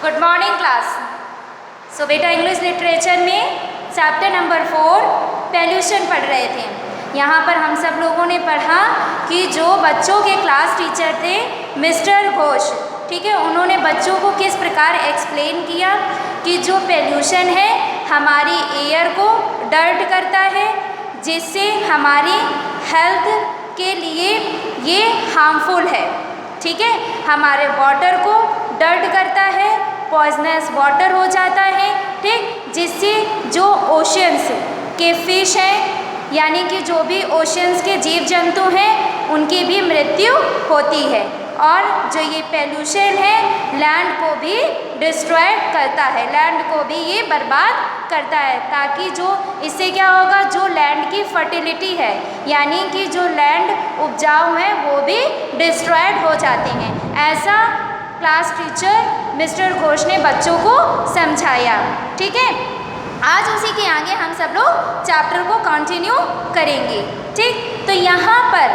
Good morning class. So बेटा English literature में chapter number 4 pollution पढ़ रहे थे। यहाँ पर हम सब लोगों ने पढ़ा कि जो बच्चों के क्लास टीचर थे मिस्टर घोष, ठीक है, उन्होंने बच्चों को किस प्रकार एक्सप्लेन किया कि जो पॉल्यूशन है हमारी एयर को डर्ट करता है, जिससे हमारी हेल्थ के लिए ये हार्मफुल है, ठीक है। हमारे वाटर को डर्ट करता है, पॉइजनस वाटर हो जाता है, ठीक, जिससे जो ओशंस के फिश हैं यानी कि जो भी ओशंस के जीव जंतु हैं उनकी भी मृत्यु होती है। और जो ये पॉल्यूशन है लैंड को भी डिस्ट्रॉय करता है, लैंड को भी ये बर्बाद करता है, ताकि जो इससे क्या होगा, जो लैंड की फर्टिलिटी है यानी कि जो लैंड उपजाऊ है वो भी डिस्ट्रॉयड हो जाते हैं। ऐसा क्लास टीचर मिस्टर घोष ने बच्चों को समझाया, ठीक है। आज उसी के आगे हम सब लोग चैप्टर को कंटिन्यू करेंगे, ठीक। तो यहाँ पर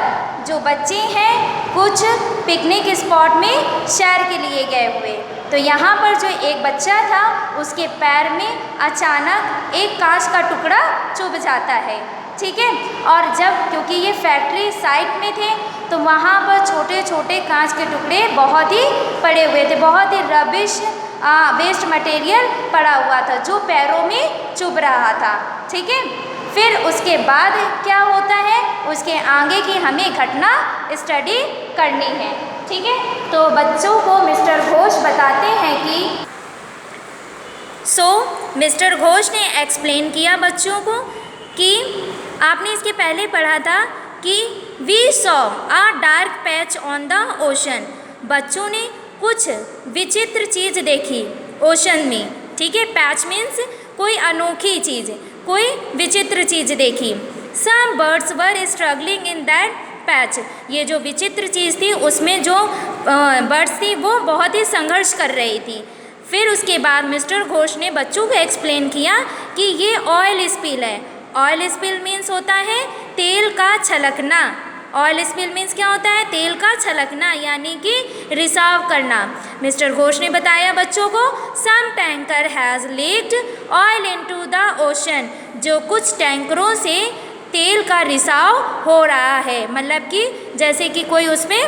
जो बच्चे हैं कुछ पिकनिक स्पॉट में सैर के लिए गए हुए, तो यहाँ पर जो एक बच्चा था उसके पैर में अचानक एक कांच का टुकड़ा चुभ जाता है, ठीक है। और जब क्योंकि ये फैक्ट्री साइट में थे तो वहाँ पर छोटे छोटे कांच के टुकड़े बहुत ही पड़े हुए थे, बहुत ही रबिश वेस्ट मटेरियल पड़ा हुआ था जो पैरों में चुभ रहा था, ठीक है। फिर उसके बाद क्या होता है, उसके आगे की हमें घटना स्टडी करनी है, ठीक है। तो बच्चों को मिस्टर घोष बताते हैं कि मिस्टर घोष ने एक्सप्लेन किया बच्चों को कि आपने इसके पहले पढ़ा था कि we saw a dark patch on the ocean. बच्चों ने कुछ विचित्र चीज़ देखी ओशन में, ठीक है। पैच मीन्स कोई अनोखी चीज़, कोई विचित्र चीज़ देखी। Some birds were struggling in that patch. ये जो विचित्र चीज़ थी उसमें जो बर्ड्स थी वो बहुत ही संघर्ष कर रही थी। फिर उसके बाद मिस्टर घोष ने बच्चों को एक्सप्लेन किया कि ये ऑयल स्पिल है। ऑयल स्पिल मीन्स होता है तेल का छलकना। ऑयल स्पिल मीन्स क्या होता है, तेल का छलकना यानी कि रिसाव करना। मिस्टर घोष ने बताया बच्चों को some tanker has leaked oil into the ocean. जो कुछ टैंकरों से तेल का रिसाव हो रहा है, मतलब कि जैसे कि कोई उसमें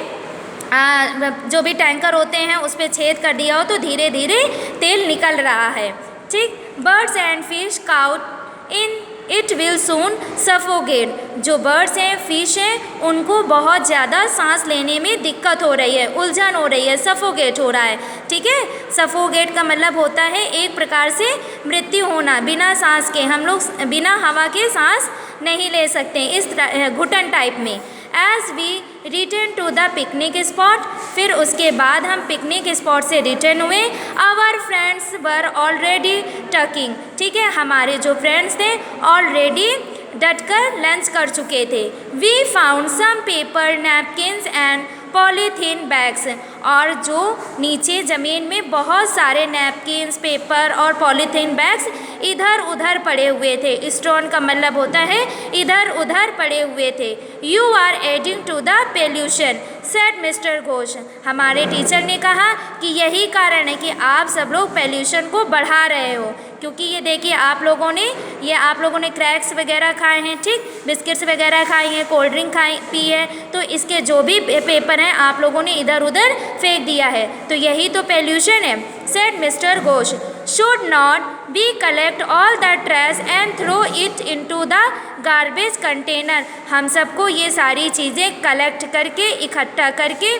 जो भी टैंकर होते हैं उस पर छेद कर दिया हो तो धीरे धीरे तेल निकल रहा है, ठीक। Birds and fish caught in it will soon suffocate. जो बर्ड्स हैं, फिश हैं, उनको बहुत ज़्यादा सांस लेने में दिक्कत हो रही है, उलझन हो रही है, सफोगेट हो रहा है, ठीक है। सफोगेट का मतलब होता है एक प्रकार से मृत्यु होना, बिना सांस के। हम लोग बिना हवा के सांस नहीं ले सकते, इस घुटन टाइप में। As we return to the picnic spot, फिर उसके बाद हम पिकनिक स्पॉट से रिटर्न हुए। Our friends were already tucking, ठीक है, हमारे जो फ्रेंड्स थे ऑलरेडी डटकर लंच कर चुके थे। We found some paper napkins and polythene bags. और जो नीचे ज़मीन में बहुत सारे नैपकिन्स, पेपर और पॉलीथीन बैग्स इधर उधर पड़े हुए थे। स्टोन का मतलब होता है इधर उधर पड़े हुए थे। You are adding to the pollution said mister Ghosh. हमारे टीचर ने कहा कि यही कारण है कि आप सब लोग पॉल्यूशन को बढ़ा रहे हो, क्योंकि ये देखिए आप लोगों ने क्रैक्स वगैरह खाए हैं, ठीक, बिस्किट्स वगैरह खाई हैं, कोल्ड ड्रिंक पी है, तो इसके जो भी पेपर हैं आप लोगों ने इधर उधर फेंक दिया है, तो यही तो पॉल्यूशन है। Said mister Ghosh should not be collect all the trash and throw it into the garbage container. हम सबको ये सारी चीज़ें कलेक्ट करके, इकट्ठा करके,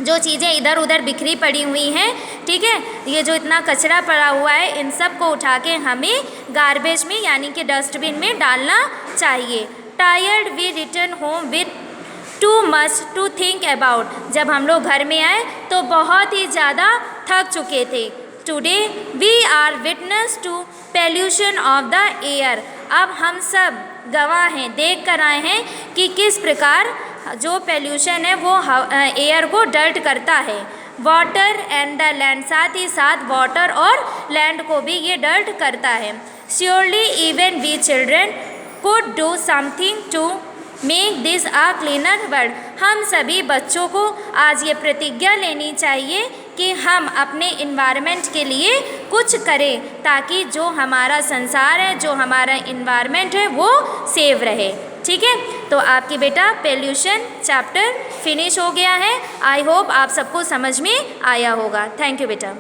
जो चीज़ें इधर उधर बिखरी पड़ी हुई हैं, ठीक है, ये जो इतना कचरा पड़ा हुआ है, इन सब को उठा के हमें गार्बेज में यानी कि डस्टबिन में डालना चाहिए। Tired we return home with too much to think about. जब हम लोग घर में आए तो बहुत ही ज़्यादा थक चुके थे। Today we are witness to pollution of the air. अब हम सब गवाह हैं, देख कर आए हैं कि किस प्रकार जो पॉल्यूशन है वो एयर को डर्ट करता है। वाटर एंड द लैंड, साथ ही साथ वाटर और लैंड को भी ये डर्ट करता है। Surely even we children could do something to make this a cleaner world. हम सभी बच्चों को आज ये प्रतिज्ञा लेनी चाहिए कि हम अपने इन्वायरमेंट के लिए कुछ करें ताकि जो हमारा संसार है, जो हमारा इन्वायरमेंट है वो सेव रहे। ठीक है, तो आपकी बेटा पोल्यूशन चैप्टर फिनिश हो गया है। आई होप आप सबको समझ में आया होगा। थैंक यू बेटा।